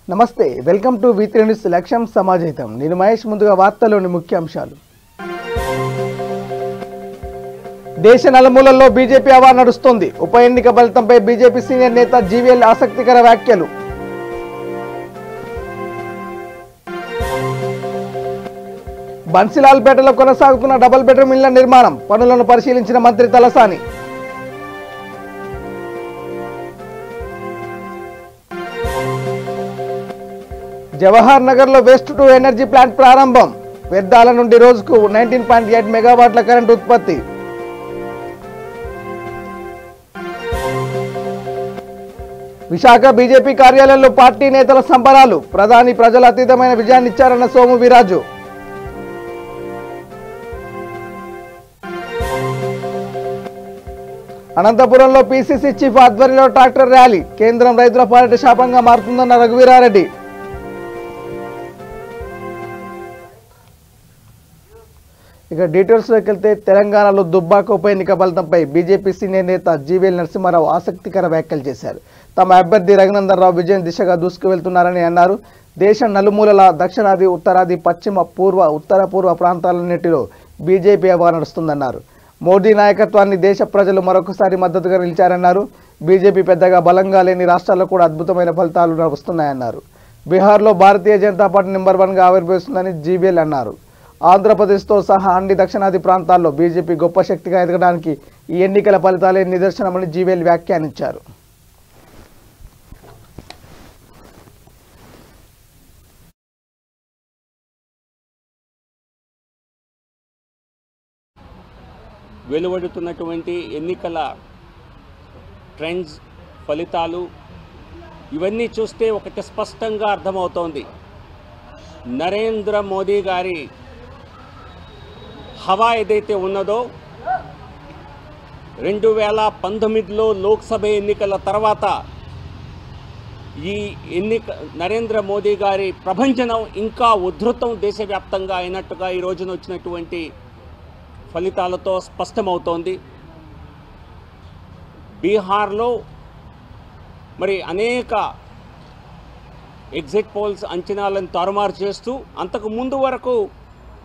నమస్తే welcome to వి3 news లక్ష్యం సమాజహితం నేను మహేష్ ముందుగా వార్తల్లోని ముఖ్యాంశాలు దేశ నలుమూలల్లో బీజేపీ హవా నడుస్తుంది ఉప ఎన్నిక ఫలితంపై బీజేపీ సీనియర్ నేత జీవీఎల్ ఆసక్తికర వ్యాఖ్యలు బన్సిలాల్పేటలో కొనసాగుతున్న డబుల్ బెడ్రూమ్ ఇళ్ల నిర్మాణం పనులను పరిశీలించిన మంత్రి తలసాని జవహర్ నగర్ లో వేస్ట్ టు ఎనర్జీ ప్లాంట్ ప్రారంభం వ్యర్థాల నుండి రోజుకు 19.8 మెగావాట్ల కరెంట్ ఉత్పత్తి విశాఖ బీజేపీ కార్యాలయంలో పార్టీ నేతల సంబరాలు ప్రధాని ప్రజల అతీతమైన విజయాన్ని ఇచ్చారన్న సోము వీరాజు అనంతపురంలో పీసీసీ చీఫ్ ఆధ్వర్యంలో ట్రాక్టర్ ర్యాలీ కేంద్రం రైతుల పాలిట శాపంగా మారుతుందన్న రఘువీరారెడ్డి ఇక డీటెయిల్స్లోకి వెళ్తే తెలంగాణలో దుబ్బాక ఉప ఎన్నిక ఫలితంపై బీజేపీ సీనియర్ నేత జీవీఎల్ నరసింహారావు ఆసక్తికర వ్యాఖ్యలు చేశారు. తమ అభ్యర్థి రఘునందన్ రావు విజయం దిశగా దూసుకువెళ్తున్నారని అన్నారు. దేశం నలుమూలల దక్షిణాది ఉత్తరాది పశ్చిమ పూర్వ ఉత్తర పూర్వ ప్రాంతాలన్నింటిలో బీజేపీ హవా నడుస్తుందన్నారు. మోదీ నాయకత్వాన్ని దేశ ప్రజలు మరొకసారి మద్దతుగా నిలిచారన్నారు. బీజేపీ పెద్దగా బలంగా లేని రాష్ట్రాల్లో కూడా అద్భుతమైన ఫలితాలు వస్తున్నాయన్నారు. బీహార్లో భారతీయ జనతా పార్టీ నెంబర్ 1గా ఆవిర్భవిస్తుందని జీవీఎల్ అన్నారు. ఆంధ్రప్రదేశ్తో సహా అన్ని దక్షిణాది ప్రాంతాల్లో బీజేపీ గొప్ప శక్తిగా ఎదగడానికి ఈ ఎన్నికల ఫలితాలే నిదర్శనమని జీవీఎల్ వ్యాఖ్యానించారు. వెలువడుతున్నటువంటి ఎన్నికల ట్రెండ్స్ ఫలితాలు ఇవన్నీ చూస్తే ఒకటి స్పష్టంగా అర్థమవుతోంది. నరేంద్ర మోదీ గారి హవా ఏదైతే ఉన్నదో 2019లో లోక్సభ ఎన్నికల తర్వాత ఈ నరేంద్ర మోదీ గారి ప్రభంజనం ఇంకా ఉధృతం దేశవ్యాప్తంగా అయినట్టుగా ఈ రోజున వచ్చినటువంటి ఫలితాలతో స్పష్టమవుతోంది. బీహార్లో మరి అనేక ఎగ్జిట్ పోల్స్ అంచనాలను తారుమారు చేస్తూ అంతకు ముందు వరకు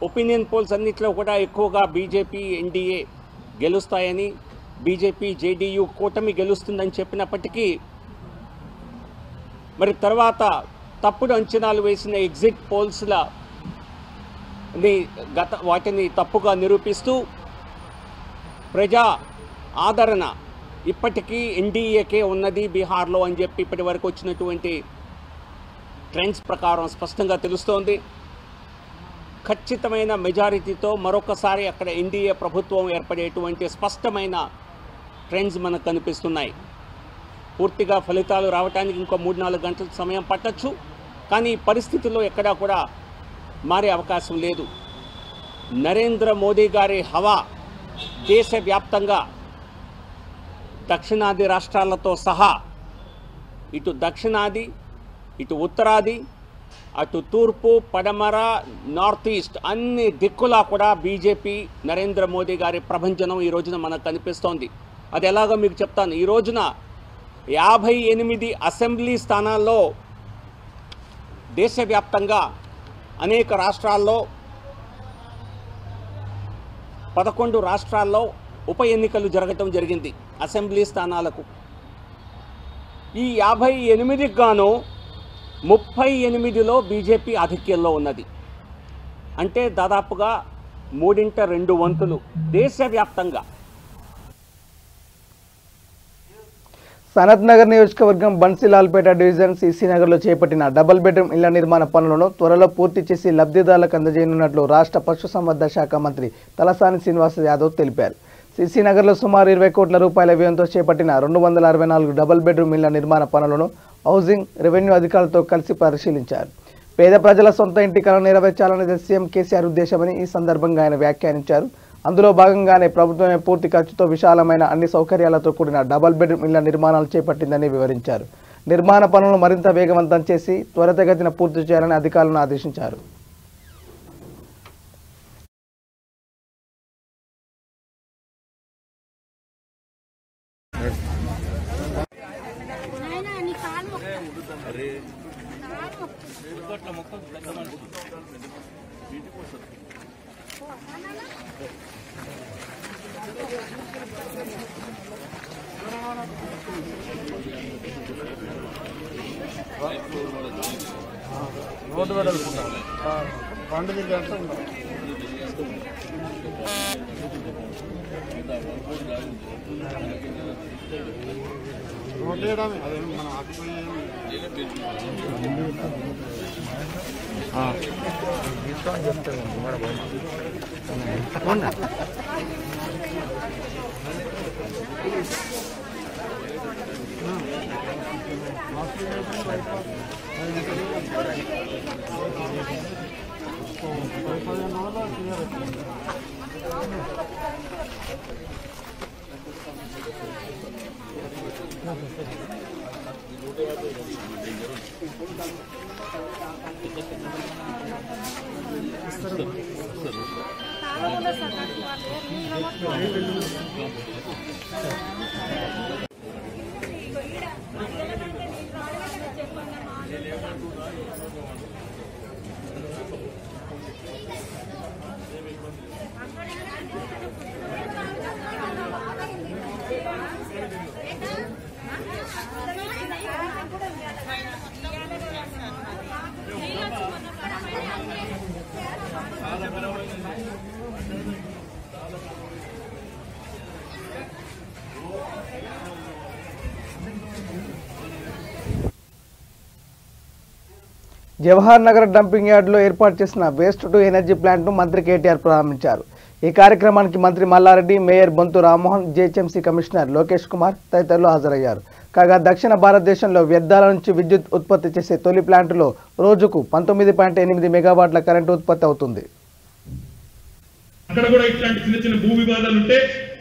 ఒపీనియన్ పోల్స్ అన్నింటిలో కూడా ఎక్కువగా బీజేపీ ఎన్డీఏ గెలుస్తాయని బీజేపీ జేడీయూ కూటమి గెలుస్తుందని చెప్పినప్పటికీ మరి తర్వాత తప్పుడు అంచనాలు వేసిన ఎగ్జిట్ వాటిని తప్పుగా నిరూపిస్తూ ప్రజా ఆదరణ ఇప్పటికీ ఎన్డీఏకే ఉన్నది బీహార్లో అని చెప్పి ఇప్పటి వరకు వచ్చినటువంటి ట్రెండ్స్ ప్రకారం స్పష్టంగా తెలుస్తోంది. ఖచ్చితమైన మెజారిటీతో మరొకసారి అక్కడ ఎన్డీఏ ప్రభుత్వం ఏర్పడేటువంటి స్పష్టమైన ట్రెండ్స్ మనకు కనిపిస్తున్నాయి. పూర్తిగా ఫలితాలు రావడానికి ఇంకో 3-4 గంటల సమయం పట్టచ్చు. కానీ పరిస్థితుల్లో ఎక్కడా కూడా మారే అవకాశం లేదు. నరేంద్ర మోదీ గారి హవా దేశవ్యాప్తంగా దక్షిణాది రాష్ట్రాలతో సహా ఇటు దక్షిణాది ఇటు ఉత్తరాది అటు తూర్పు పడమర నార్త్ ఈస్ట్ అన్ని దిక్కులా కూడా బీజేపీ నరేంద్ర మోదీ గారి ప్రభంజనం ఈ రోజున మనకు కనిపిస్తోంది. అది ఎలాగో మీకు చెప్తాను. ఈ రోజున 58 అసెంబ్లీ స్థానాల్లో దేశవ్యాప్తంగా అనేక రాష్ట్రాల్లో 11 రాష్ట్రాల్లో ఉప ఎన్నికలు జరగటం జరిగింది అసెంబ్లీ స్థానాలకు. ఈ 58కి గాను 38లో బీజేపీ ఆధిక్యంలో ఉన్నది. అంటే దాదాపుగా 3/2 వంతులు దేశవ్యాప్తంగా. సనత్ నగర్ నియోజకవర్గం బన్సిలాల్పేట డివిజన్ సీసీ నగర్లో చేపట్టిన డబుల్ బెడ్రూమ్ ఇళ్ల నిర్మాణ పనులను త్వరలో పూర్తి చేసి లబ్ధిదారులకు అందజేయనున్నట్లు రాష్ట్ర పశుసంవర్ధక శాఖ మంత్రి తలసాని శ్రీనివాస్ యాదవ్ తెలిపారు. సీసీ నగర్లో సుమారు 20 కోట్ల రూపాయల వ్యయంతో చేపట్టిన 264 డబుల్ బెడ్రూమ్ ఇళ్ల నిర్మాణ పనులను హౌసింగ్ రెవెన్యూ అధికారులతో కలిసి పరిశీలించారు. పేద ప్రజల సొంత ఇంటి కలను నెరవేర్చాలనేది సీఎం కేసీఆర్ ఉద్దేశమని ఈ సందర్భంగా ఆయన వ్యాఖ్యానించారు. అందులో భాగంగానే ప్రభుత్వమే పూర్తి ఖర్చుతో విశాలమైన అన్ని సౌకర్యాలతో కూడిన డబుల్ బెడ్రూమ్ ఇళ్ల నిర్మాణాలు చేపట్టిందని వివరించారు. నిర్మాణ పనులను మరింత వేగవంతం చేసి త్వరితగతిన పూర్తి చేయాలని అధికారులను ఆదేశించారు. अरे రోడ్డు వెడల్పుకుంటాం పండు తిరిగి అంటే ఉన్నాం రోడ్డు వేయడమే అదే మనం ఆగిపోయి చెప్తాను జవహర్ నగర్ డంపింగ్ యార్డులో ఏర్పాటు చేసిన వేస్ట్ టు ఎనర్జీ ప్లాంట్ను మంత్రి కేటీఆర్ ప్రారంభించారు. ఈ కార్యక్రమానికి మంత్రి Mallareddy, mayor Bonthu Rammohan, GHMC commissioner Lokesh Kumar తదితరులు హాజరయ్యారు. కాగా దక్షిణ భారతదేశంలో వ్యర్థాల నుంచి విద్యుత్ ఉత్పత్తి చేసే తొలి ప్లాంటులో రోజుకు 19.8 మెగావాట్ల కరెంటు ఉత్పత్తి అవుతుంది. అక్కడ కూడా ఇట్లాంటి చిన్న చిన్న భూ వివాదాలు ఉంటే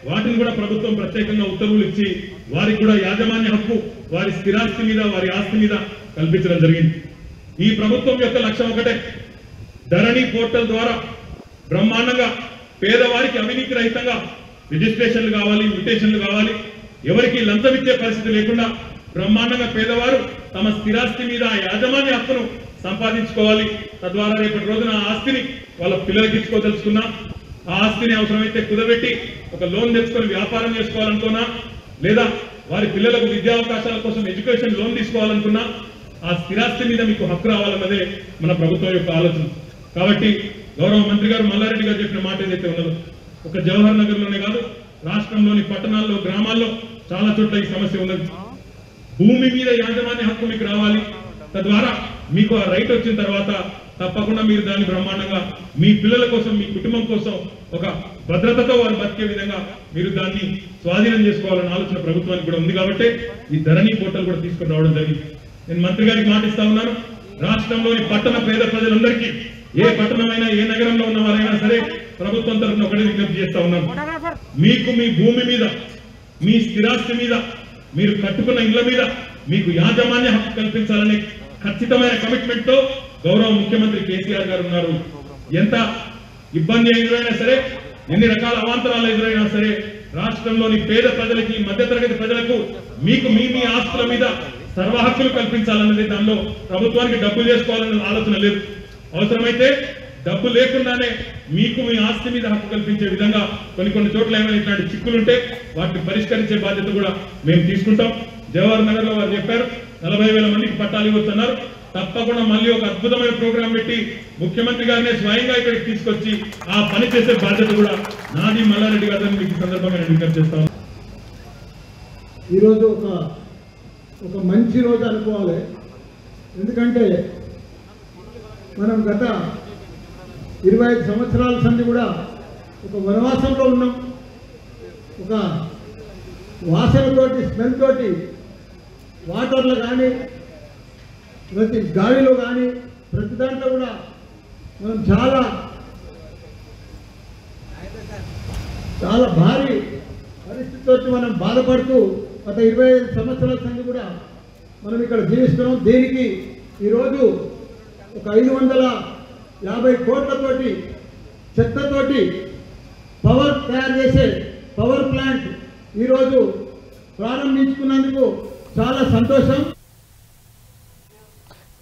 వాటిని కూడా ప్రభుత్వం ప్రత్యేకంగా ఉత్తర్వులు ఇచ్చి వారికి కూడా యాజమాన్య హక్కు వారి స్థిరాస్తి మీద వారి ఆస్తి మీద కల్పించడం జరిగింది. ఈ ప్రభుత్వం యొక్క లక్ష్యం ఒకటే, ధరణి పోర్టల్ ద్వారా బ్రహ్మాండంగా పేదవారికి అవినీతి రహితంగా రిజిస్ట్రేషన్లు కావాలి, మ్యూటేషన్లు కావాలి, ఎవరికి లంచం ఇచ్చే పరిస్థితి లేకుండా బ్రహ్మాండంగా పేదవారు తమ స్థిరాస్తి మీద యాజమాన్య హక్కును సంపాదించుకోవాలి. తద్వారా రేపటి రోజున ఆ ఆస్తిని వాళ్ళ పిల్లలకి ఇచ్చుకోదలుచుకున్నా, ఆ ఆస్తిని అవసరమైతే కుదబెట్టి ఒక లోన్ తెచ్చుకొని వ్యాపారం చేసుకోవాలనుకున్నా, లేదా వారి పిల్లలకు విద్యావకాశాల కోసం ఎడ్యుకేషన్ లోన్ తీసుకోవాలనుకున్నా ఆ స్థిరాస్తి మీద మీకు హక్కు రావాలన్నదే మన ప్రభుత్వం యొక్క ఆలోచన. కాబట్టి గౌరవ మంత్రి గారు మల్లారెడ్డి గారు చెప్పిన మాట ఏదైతే ఉన్నదో, ఒక జవహర్ నగర్ లోనే కాదు రాష్ట్రంలోని పట్టణాల్లో, గ్రామాల్లో చాలా చోట్ల ఈ సమస్య ఉన్నది. భూమి మీద యాజమాన్య హక్కు మీకు రావాలి. తద్వారా మీకు ఆ రైట్ వచ్చిన తర్వాత తప్పకుండా మీరు దాన్ని బ్రహ్మాండంగా మీ పిల్లల కోసం, మీ కుటుంబం కోసం ఒక భద్రతతో వారు బతికే విధంగా మీరు దాన్ని స్వాధీనం చేసుకోవాలన్న ఆలోచన ప్రభుత్వానికి కూడా ఉంది. కాబట్టి ఈ ధరణి పోర్టల్ కూడా తీసుకుని రావడం జరిగింది. నేను మంత్రి గారికి మాటిస్తా ఉన్నాను, రాష్ట్రంలోని పట్టణ పేద ప్రజలందరికీ, ఏ పట్టణమైనా ఏ నగరంలో ఉన్న వారైనా సరే ప్రభుత్వం తరఫున ఒకటే విజ్ఞప్తి చేస్తా ఉన్నాను, మీకు మీ భూమి మీద, మీ స్థిరాస్తి మీద, మీరు కట్టుకున్న ఇళ్ల మీద మీకు యాజమాన్య హక్కు కల్పించాలనే ఖచ్చితమైన కమిట్మెంట్ తో గౌరవ ముఖ్యమంత్రి కేసీఆర్ గారు ఉన్నారు. ఎంత ఇబ్బంది ఎదురైనా సరే, ఎన్ని రకాల అవాంతరాలు ఎదురైనా సరే రాష్ట్రంలోని పేద ప్రజలకి, మధ్యతరగతి ప్రజలకు మీకు మీ ఆస్తుల మీద సర్వ హక్కులు కల్పించాలన్నది. దానిలో ప్రభుత్వానికి డబ్బులు చేసుకోవాలన్న ఆలోచన లేదు. అవసరమైతే డబ్బు లేకుండానే మీకు మీ ఆస్తి మీద హక్కు కల్పించే విధంగా కొన్ని చోట్ల ఏమైనా ఇట్లాంటి చిక్కులుంటే వాటిని పరిష్కరించే బాధ్యత కూడా మేము తీసుకుంటాం. జవహర్ నగర్ లో వారు చెప్పారు 40,000 మందికి పట్టాలు ఇవ్వస్తున్నారు. తప్పకుండా మళ్ళీ ఒక అద్భుతమైన ప్రోగ్రాం పెట్టి ముఖ్యమంత్రి గారినే స్వయంగా ఇక్కడికి తీసుకొచ్చి ఆ పని చేసే బాధ్యత కూడా నాది, మల్లారెడ్డి గారిని మీకు సందర్భంగా నేను విజ్ఞప్తి చేస్తాను. ఈరోజు ఒక మంచి రోజు అనుకోవాలి. ఎందుకంటే మనం గత 25 సంవత్సరాల సంది కూడా ఒక వనవాసంలో ఉన్నాం. ఒక వాసనతోటి, స్మెల్ తోటి వాటర్లో కానీ, ప్రతి గాలిలో కానీ, ప్రతి దాంట్లో కూడా మనం చాలా భారీ పరిస్థితితో మనం బాధపడుతూ గత 25 సంవత్సరాల సంది కూడా మనం ఇక్కడ జీవిస్తున్నాం. దీనికి ఈరోజు ఒక 550 కోట్లతోటి చెత్తతోటి పవర్ తయారు చేసే పవర్ ప్లాంట్ ఈరోజు ప్రారంభించుకున్నందుకు చాలా సంతోషం.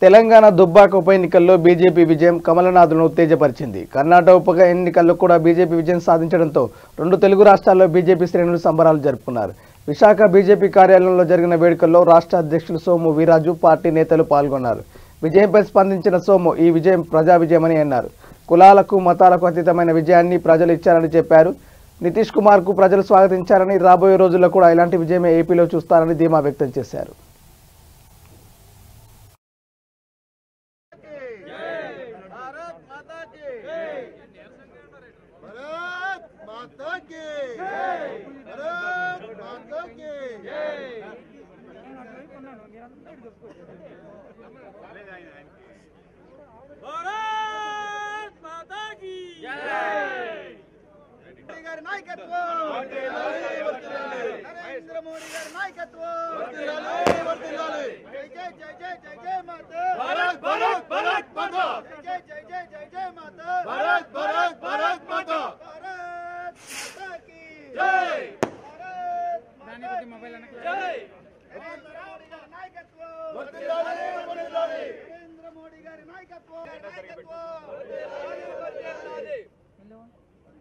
తెలంగాణ దుబ్బాక ఉప ఎన్నికల్లో బీజేపీ విజయం కమలనాథులను ఉత్తేజపరిచింది. కర్ణాటక ఉప ఎన్నికల్లో కూడా బీజేపీ విజయం సాధించడంతో రెండు తెలుగు రాష్ట్రాల్లో బీజేపీ శ్రేణులు సంబరాలు జరుపుకున్నారు. విశాఖ బీజేపీ కార్యాలయంలో జరిగిన వేడుకల్లో రాష్ట్ర అధ్యక్షులు సోము వీరాజు, పార్టీ నేతలు పాల్గొన్నారు. విజయంపై స్పందించిన సోము ఈ విజయం ప్రజా విజయమని అన్నారు. కులాలకు మతాలకు అతీతమైన విజయాన్ని ప్రజలు ఇచ్చారని చెప్పారు. నితీష్ కుమార్కు ప్రజలు స్వాగతించారని, రాబోయే రోజుల్లో కూడా ఇలాంటి విజయమే ఏపీలో చూస్తారని ధీమా వ్యక్తం చేశారు.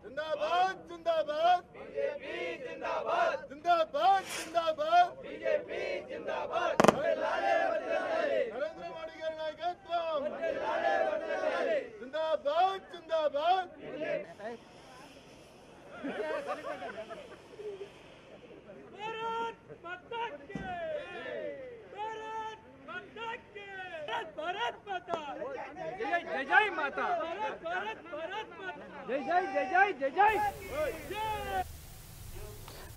जिंदाबाद जिंदाबाद बीजेपी जिंदाबाद जिंदाबाद जिंदाबाद बीजेपी जिंदाबाद नरेंद्र मोदी गारी नायकत्वम जिंदाबाद जिंदाबाद भारत माता की भारत माता की भारत माता जय जय जय माता भारत भारत भारत माता जय जय जय जय जय जय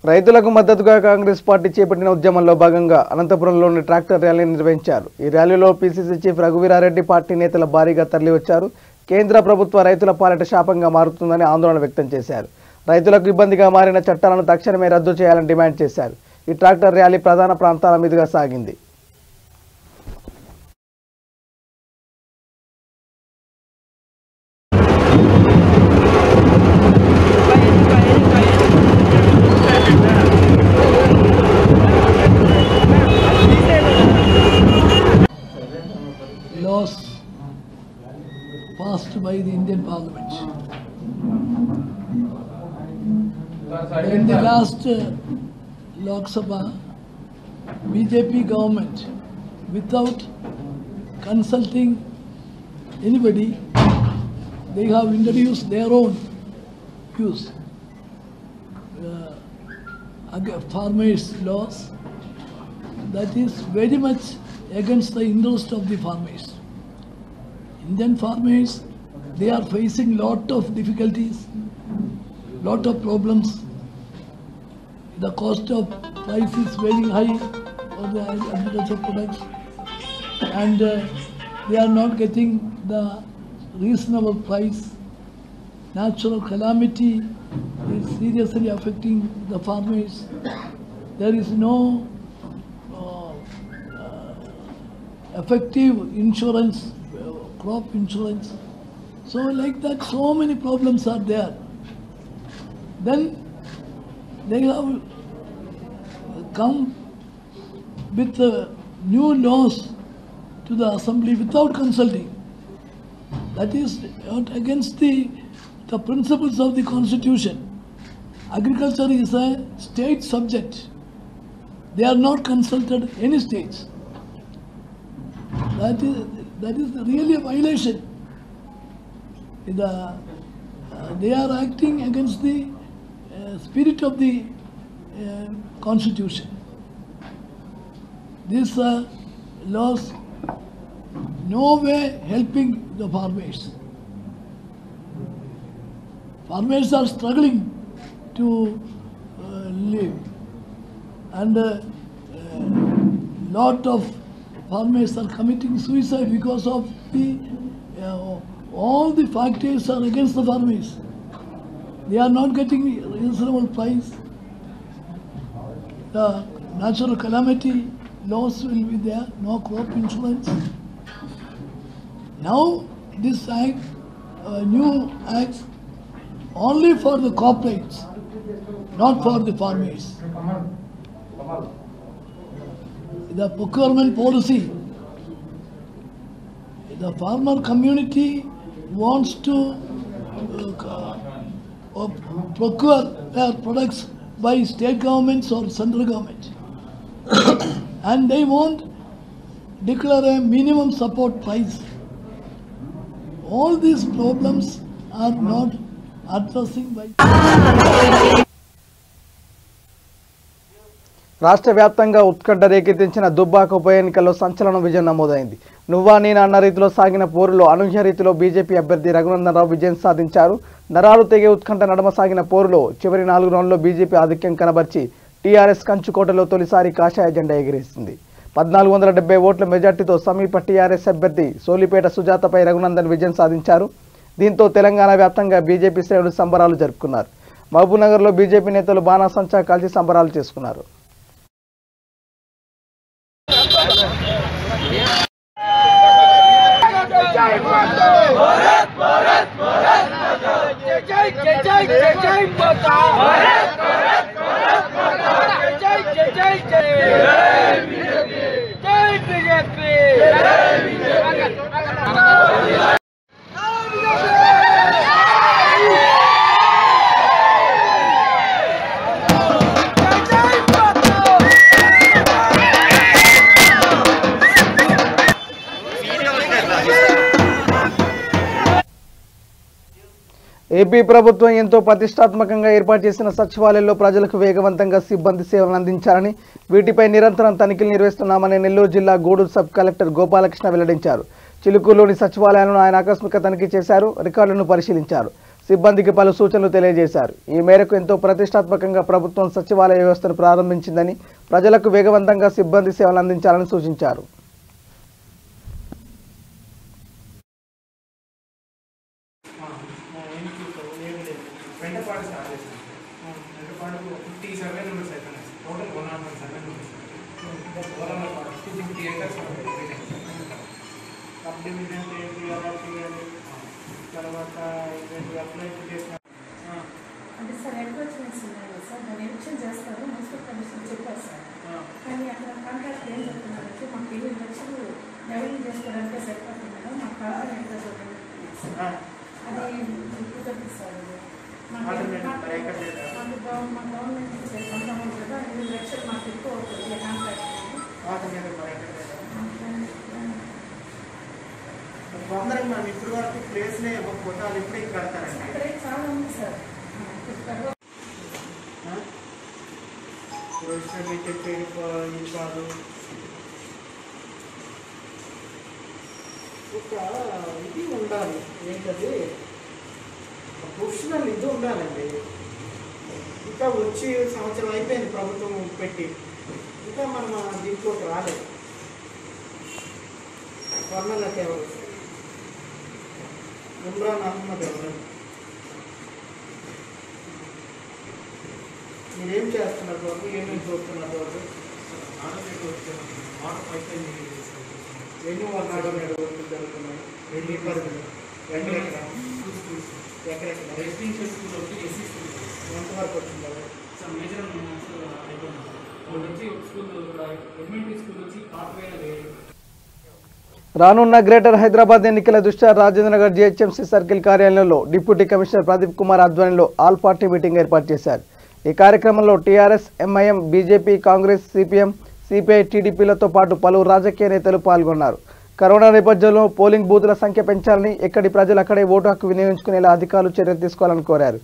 రైతులకు మద్దతుగా కాంగ్రెస్ పార్టీ చేపట్టిన ఉద్యమంలో భాగంగా అనంతపురంలోని ట్రాక్టర్ ర్యాలీని నిర్వహించారు. ఈ ర్యాలీలో పీసీసీ చీఫ్ రఘువీరారెడ్డి పార్టీ నేతల భారీగా తరలివచ్చారు. కేంద్ర ప్రభుత్వ రైతుల పాలిట శాపంగా మారుతుందని ఆందోళన వ్యక్తం చేశారు. రైతులకు ఇబ్బందిగా మారిన చట్టాలను తక్షణమే రద్దు చేయాలని డిమాండ్ చేశారు. ఈ ట్రాక్టర్ ర్యాలీ ప్రధాన ప్రాంతాల మీదుగా సాగింది. Laws passed by the Indian Parliament. In the last Lok Sabha, BJP government, without consulting anybody, they have introduced their own views, farmers' laws, that is very much against the interest of the farmers. Indian farmers, they are facing lot of difficulties, lot of problems. The cost of price is very high for the agricultural products, and they are not getting the reasonable price. Natural calamity is seriously affecting the farmers. There is no effective insurance, crop insurance. So like that, so many problems are there. Then they have come with new laws to the assembly without consulting. That is against the principles of the constitution. Agriculture is a state subject. They are not consulted any states. That is really a violation. They are acting against the spirit of the constitution. These laws no way helping the farmers. Farmers are struggling to live, and lot of farmers are committing suicide because of the all the factors are against the farmers. They are not getting reasonable price. The natural calamity loss will be there, no crop insurance. Now this act, new act, only for the corporates, not for the farmers. The procurement policy the farmer community wants to procure their products by state governments or central government and they won't declare a minimum support price. All these problems are not addressing by రాష్ట్ర వ్యాప్తంగా ఉత్కంఠ రేకెత్తించిన దుబ్బాక ఉప ఎన్నికల్లో సంచలనం విజయం నమోదైంది. నువ్వా నేనా అన్న రీతిలో సాగిన పోరులో అనూహ్య రీతిలో బీజేపీ అభ్యర్థి రఘునందన్ రావు విజయం సాధించారు. నరాలు తెగే ఉత్కంఠ నడమ సాగిన పోరులో చివరి 4 రౌండ్లో బీజేపీ ఆధిక్యం కనబర్చి టీఆర్ఎస్ కంచుకోటలో తొలిసారి కాషాయ జెండా ఎగిరేసింది. 1470 ఓట్ల మెజార్టీతో సమీప టీఆర్ఎస్ అభ్యర్థి సోలిపేట సుజాతపై రఘునందన్ విజయం సాధించారు. దీంతో తెలంగాణ వ్యాప్తంగా బీజేపీ శ్రేణులు సంబరాలు జరుపుకున్నారు. మహబూబ్నగర్లో బీజేపీ నేతలు బాణాసంచా కాల్చి సంబరాలు చేసుకున్నారు. ఏపీ ప్రభుత్వం ఎంతో ప్రతిష్టాత్మకంగా ఏర్పాటు చేసిన సచివాలయంలో ప్రజలకు వేగవంతంగా సిబ్బంది సేవలను అందించాలని, వీటిపై నిరంతరం తనిఖీలు నిర్వహిస్తున్నామని నెల్లూరు జిల్లా గూడూరు సబ్ కలెక్టర్ గోపాలకృష్ణ వెల్లడించారు. చిలుకూరులోని సచివాలయాలను ఆయన ఆకస్మిక తనిఖీ చేశారు. రికార్డులను పరిశీలించారు. సిబ్బందికి పలు సూచనలు తెలియజేశారు. ఈ మేరకు ఎంతో ప్రతిష్టాత్మకంగా ప్రభుత్వం సచివాలయ వ్యవస్థను ప్రారంభించిందని, ప్రజలకు వేగవంతంగా సిబ్బంది సేవలు అందించాలని సూచించారు. అంటే సార్ అడ్వర్టైజ్మెంట్స్ ఉన్నాయి కదా సార్, దాన్ని ఎలక్షన్ చేస్తారు మున్సిపల్ కమిషన్ చెప్పారు సార్. కానీ అక్కడ కాంట్రాక్ట్ ఏం చెప్తున్నారంటే మాకు 7 లక్షలు డెవలప్ చేసుకోవడానికే సరిపోతుంది మేడం, మాకు కావాలి అడ్వర్టైజ్మెంట్ అది కుదరదు సార్. మా గవర్నమెంట్ నుంచి కొంతమంది కదా 7 లక్షలు మాకు ఎక్కువ అవుతుంది కాంట్రాక్ట్. అందరికి మనం ఇప్పుడు వరకు ప్లేస్లే ఇవ్వకపోతే వాళ్ళు ఇప్పుడే కడతారండి. అక్కడే చాలా ఉంది సార్. చెప్పేది కాదు, ఒక ఇది ఉండాలి. ఏంటది ప్రొఫెషనల్ ఇది ఉండాలండి. ఇంకా వచ్చి సంవత్సరం అయిపోయింది ప్రభుత్వం పెట్టి, ఇంకా మనం దీంట్లోకి రాలేదు. స్వర్ణలకి ఎవరు? ఇమ్రాన్ అహ్మద్ ఎవరు? మీరేం చేస్తున్నారు బాబు? ఏమేమి చూస్తున్నారు బాబు? ఎన్ని వర్గాలు వర్కులు జరుగుతున్నాయి? ఎన్ని పరిధులు? ఎక్కడెక్కడ ఎంతవరకు వచ్చింది బాబు? రానున్న గ్రేటర్ హైదరాబాద్ ఎన్నికల దృష్ట్యా రాజేంద్రనగర్ జీహెచ్ఎంసీ సర్కిల్ కార్యాలయంలో డిప్యూటీ కమిషనర్ ప్రదీప్ కుమార్ ఆధ్వర్యంలో ఆల్ పార్టీ మీటింగ్ ఏర్పాటు చేశారు. ఈ కార్యక్రమంలో TRS, MIM, BJP, Congress, CPM, CPI, టీడీపీలతో పాటు పలువురు రాజకీయ నేతలు పాల్గొన్నారు. కరోనా నేపథ్యంలో పోలింగ్ బూతుల సంఖ్య పెంచాలని, ఎక్కడి ప్రజలు అక్కడే ఓటు హక్కు వినియోగించుకునేలా అధికారులు చర్యలు తీసుకోవాలని కోరారు.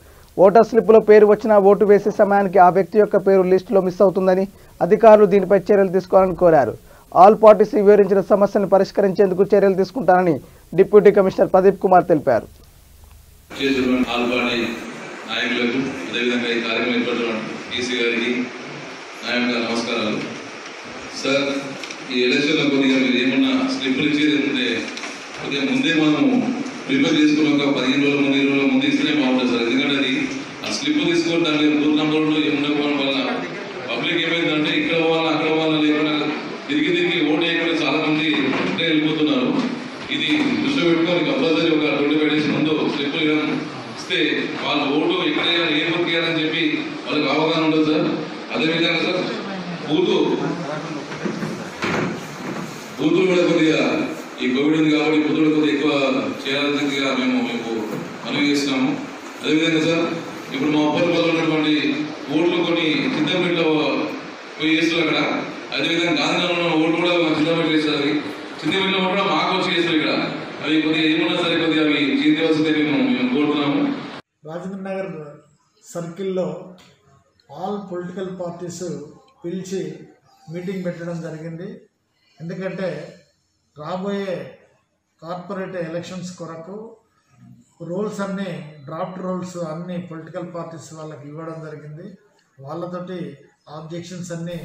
ఓటర్ స్లిప్లో పేరు వచ్చినా ఓటు వేసే సమయానికి ఆ వ్యక్తి యొక్క పేరు లిస్టులో మిస్ అవుతుందని అధికారులు దీనిపై చర్యలు తీసుకోవాలని కోరారు. ఆల్ పార్టీస్ వివరించిన సమస్యలను పరిష్కరించేందుకు చర్యలు తీసుకుంటారని డిప్యూటీ కమిషనర్ ప్రదీప్ కుమార్ తెలిపారు. నాయకులకు అదేవిధంగా ఈ కార్యక్రమం ఏర్పడిన ఈసీ గారికి నా యొక్క నమస్కారాలు. సార్, ఈ ఎలక్షన్లో కొద్దిగా మీరు ఏమన్నా స్లిప్లు ఇచ్చేది ఉంటే కొద్దిగా ముందే మనము ప్రిపేర్ చేసుకుని ఒక 15 రోజుల ముందు 20 రోజుల ముందు ఇస్తేనే బాగుంటుంది సార్. ఎందుకంటే అది ఆ స్లిప్ తీసుకొని దాని బూత్ నంబర్లో ఏముండకపోవడం వల్ల పబ్లిక్ ఏమైందంటే ఇక్కడ పోవాలా అక్కడ పోవాలా లేకుండా తిరిగి ఓటు వేయకుండా చాలా మంది ఇక్కడే వెళ్ళిపోతున్నారు. ఇది దృష్టిలో పెట్టుకొని కంపల్సరీ ఒక 25 డేస్ ముందు స్లిప్లు ఇస్తే వాళ్ళ ఓటు ఎక్కడ ఏ బూత్ వేయాలని చెప్పి వాళ్ళకి అవగాహన ఉండదు సార్. అదేవిధంగా సార్ బూతులు కూడా కొద్దిగా ఈ కోవిడ్ ఉంది కాబట్టి పొద్దుడు కొద్దిగా ఎక్కువ చేయాల్సిందిగా మేము మీకు మనవి చేస్తున్నాము. అదేవిధంగా సార్ ఇప్పుడు మా ఉప్పలపల్లిలో ఉన్నటువంటి ఓట్లు కొన్ని చింతపేటలో పోయి చేస్తారు అక్కడ. అదేవిధంగా గాంధీనగర్లో ఉన్న ఓట్లు కూడా చింతపేట చేస్తారు. చింతపేటలో కూడా మాకు వచ్చి చేస్తారు ఇక్కడ. అవి కొద్దిగా ఏమున్నా సరే కొద్దిగా అవి చేయించవలసిందే మేము కోరుతున్నాము. రాజేంద్ర నగర్ సర్కిల్లో ఆల్ పొలిటికల్ పార్టీస్ పిలిచి మీటింగ్ పెట్టడం జరిగింది. ఎందుకంటే రాబోయే కార్పొరేట్ ఎలక్షన్స్ కొరకు రూల్స్ అన్నీ డ్రాఫ్ట్ రూల్స్ అన్నీ పొలిటికల్ పార్టీస్ వాళ్ళకి ఇవ్వడం జరిగింది. వాళ్ళతోటి ఆబ్జెక్షన్స్ అన్నీ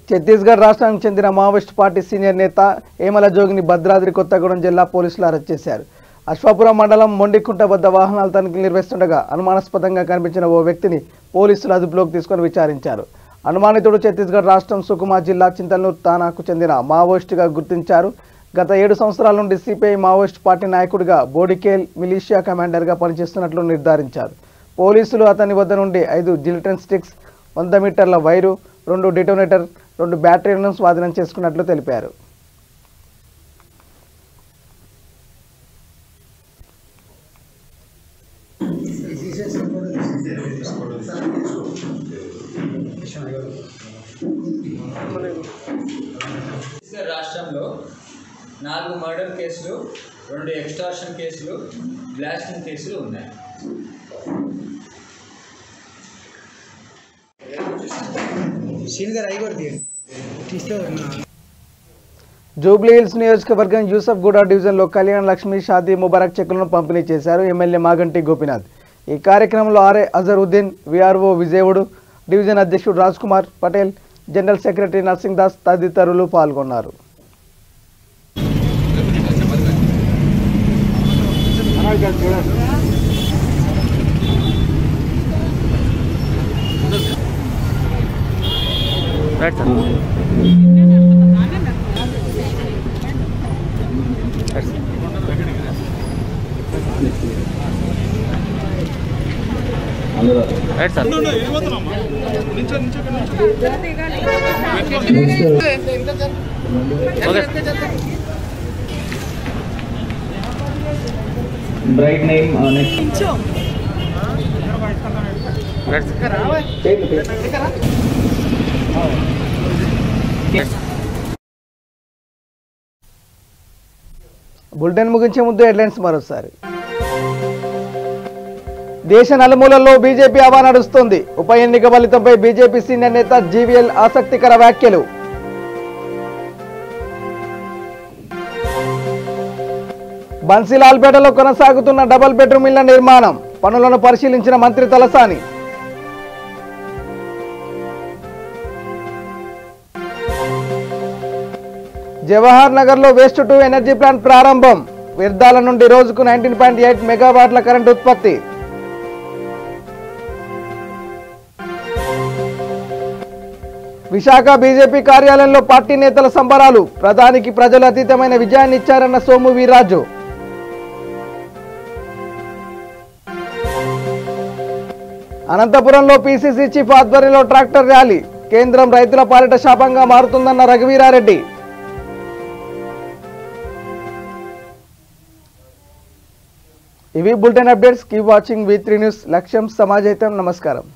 ఛత్తీస్గఢ్ రాష్ట్రానికి చెందిన మావోయిస్ట్ పార్టీ సీనియర్ నేత ఏమల జోగిని భద్రాద్రి కొత్తగూడెం జిల్లా పోలీసులు అరెస్ట్ చేశారు. అశ్వాపురం మండలం మొండికుంట వద్ద వాహనాల తనిఖీలు నిర్వహిస్తుండగా అనుమానాస్పదంగా కనిపించిన ఓ వ్యక్తిని పోలీసులు అదుపులోకి తీసుకొని విచారించారు. అనుమానితుడు ఛత్తీస్గఢ్ రాష్ట్రం సుకుమా జిల్లా చింతల్నూరు తానాకు చెందిన మావోయిస్టుగా గుర్తించారు. గత 7 సంవత్సరాల నుండి సిపిఐ మావోయిస్ట్ పార్టీ నాయకుడిగా బోడికేల్ మిలిషియా కమాండర్గా పనిచేస్తున్నట్లు నిర్ధారించారు. పోలీసులు అతని వద్ద నుండి 5 జిలిటన్ స్టిక్స్, 100 మీటర్ల వైరు, 2 డిటోనేటర్, 2 బ్యాటరీలను స్వాధీనం చేసుకున్నట్లు తెలిపారు. రాష్ట్రంలో 4 మర్డర్ కేసులు, 2 ఎక్స్టార్షన్ కేసులు, బ్లాస్టింగ్ కేసులు ఉన్నాయి. జూబ్లీ హిల్స్ నియోజకవర్గం యూసఫ్గూడ డివిజన్లో కళ్యాణ లక్ష్మి షాదీ ముబారక్ చెక్కులను పంపిణీ చేశారు ఎమ్మెల్యే మాగంటి గోపీనాథ్. ఈ కార్యక్రమంలో ఆర్ఏ అజరుద్దీన్, విఆర్ఓ విజయవుడు, డివిజన్ అధ్యక్షుడు Raj Kumar Patel, general secretary nursing Das తదితరులు పాల్గొన్నారు. Bright name next. బులెటిన్ ముగించే ముందు హెడ్లైన్స్ మరోసారి. దేశ నలుమూలల్లో బీజేపీ హవా నడుస్తుంది. ఉప ఎన్నిక ఫలితంపై బీజేపీ సీనియర్ నేత జీవీఎల్ ఆసక్తికర వ్యాఖ్యలు. బన్సీలాల్పేటలో కొనసాగుతున్న డబుల్ బెడ్రూమ్ ఇళ్ల నిర్మాణం పనులను పరిశీలించిన మంత్రి తలసాని. జవహర్ నగర్లో వేస్ట్ టు ఎనర్జీ ప్లాంట్ ప్రారంభం. వ్యర్థాల నుండి రోజుకు 19.8 మెగావాట్ల కరెంటు ఉత్పత్తి. విశాఖ బీజేపీ కార్యాలయంలో పార్టీ నేతల సంబరాలు. ప్రధానికి ప్రజలు అతీతమైన విజయాన్ని ఇచ్చారన్న సోము వీర్రాజు. అనంతపురంలో పీసీసీ చీఫ్ ఆధ్వర్యంలో ట్రాక్టర్ ర్యాలీ. కేంద్రం రైతుల పాలిట శాపంగా మారుతుందన్న రఘువీరారెడ్డి. ఇవి bulletin updates. Keep watching V3 news. లక్ష్యం సమాజహితం. నమస్కారం.